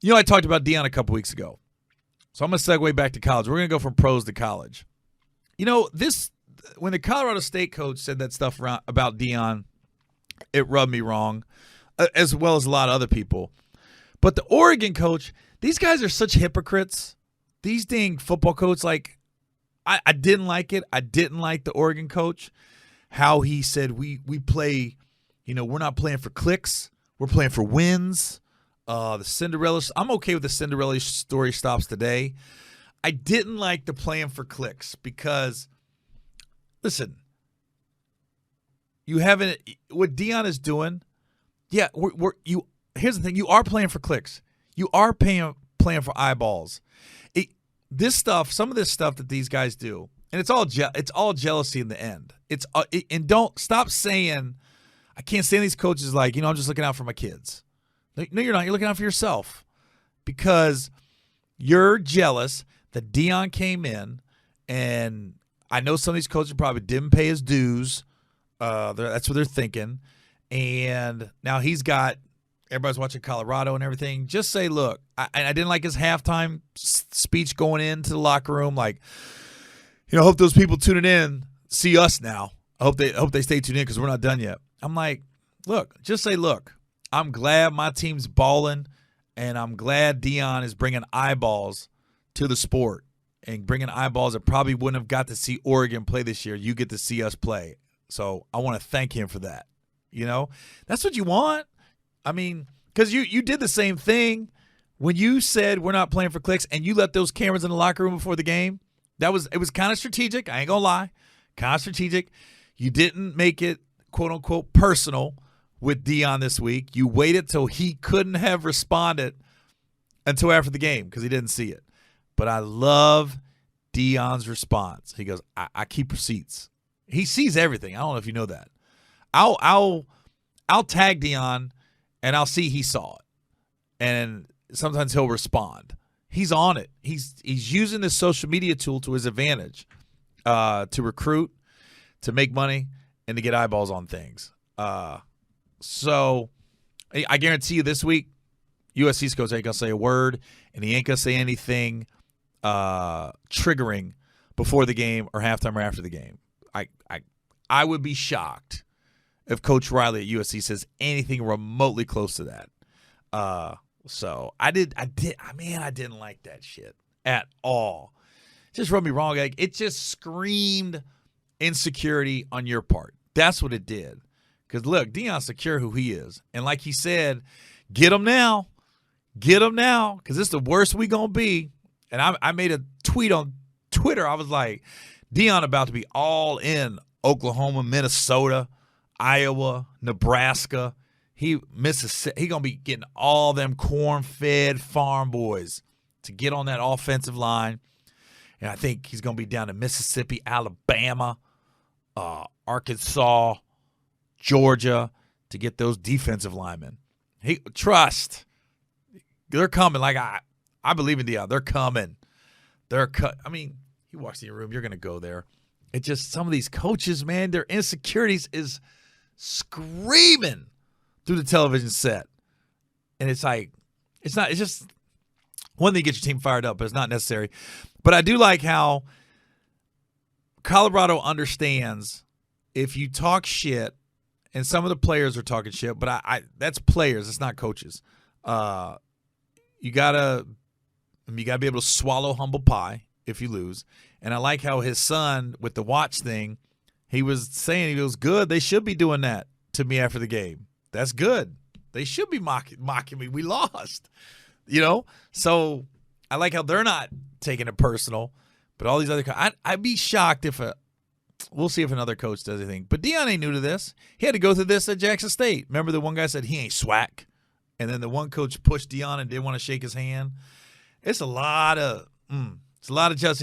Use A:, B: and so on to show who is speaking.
A: I talked about Deion a couple weeks ago. So I'm going to segue back to college. We're going to go from pros to college. When the Colorado State coach said that stuff about Deion, it rubbed me wrong, as well as a lot of other people. But the Oregon coach, these guys are such hypocrites. These dang football coaches, I didn't like it. I didn't like the Oregon coach, how he said we play, we're not playing for clicks. We're playing for wins. The Cinderella. I'm okay with the Cinderella story stops today. I didn't like the playing for clicks because, listen, you haven't. What Deion is doing, yeah. Here's the thing: you are playing for clicks. You are playing for eyeballs. Some of this stuff that these guys do, and it's all jealousy in the end. And don't stop saying, I can't stand these coaches like, I'm just looking out for my kids. No, you're not. You're looking out for yourself because you're jealous that Deion came in, and I know some of these coaches probably didn't pay his dues. That's what they're thinking. And now everybody's watching Colorado and everything. Just say, look, I didn't like his halftime speech going into the locker room. Like, hope those people tuning in see us now. I hope they stay tuned in because we're not done yet. I'm like, just say, look, I'm glad my team's balling, and I'm glad Deion is bringing eyeballs to the sport and bringing eyeballs that probably wouldn't have got to see Oregon play this year. You get to see us play. So I want to thank him for that. That's what you want. I mean, because you did the same thing when you said we're not playing for clicks and you let those cameras in the locker room before the game. It was kind of strategic. I ain't going to lie. Kind of strategic. You didn't make it, quote, unquote, personal with Deion this week. You waited till he couldn't have responded until after the game because he didn't see it. But I love Deion's response. He goes, I keep receipts. He sees everything. I don't know if you know that. I'll tag Deion and I'll see he saw it. And sometimes he'll respond. He's on it. He's using this social media tool to his advantage to recruit, to make money, and to get eyeballs on things. So I guarantee you this week, USC's coach ain't going to say a word, and he ain't going to say anything triggering before the game or halftime or after the game. I would be shocked if Coach Riley at USC says anything remotely close to that. So I didn't like that shit at all. It just rubbed me wrong. It just screamed insecurity on your part. That's what it did. Because, look, Deion's secure who he is. And like he said, get him now. Get him now because it's the worst we going to be. And I made a tweet on Twitter. I was like, Deion about to be all in Oklahoma, Minnesota, Iowa, Nebraska. Mississippi. He going to be getting all them corn-fed farm boys to get on that offensive line. And I think he's going to be down in Mississippi, Alabama, Arkansas, Georgia to get those defensive linemen. Trust. They're coming. Like I believe in Deion. They're coming. You walk in your room, you're going to go there. It's just some of these coaches, man, their insecurities is screaming through the television set. And it's just one thing to get your team fired up, but it's not necessary. But I do like how Colorado understands if you talk shit, and some of the players are talking shit, but that's players, it's not coaches. You gotta be able to swallow humble pie if you lose. And I like how his son with the watch thing, he was saying he was good. They should be doing that to me after the game. That's good. They should be mocking me. We lost, So I like how they're not taking it personal. But all these other I'd be shocked if we'll see if another coach does anything. But Deion ain't new to this. He had to go through this at Jackson State. Remember the one guy said he ain't swag? And then the one coach pushed Deion and didn't want to shake his hand. It's a lot of jealousy.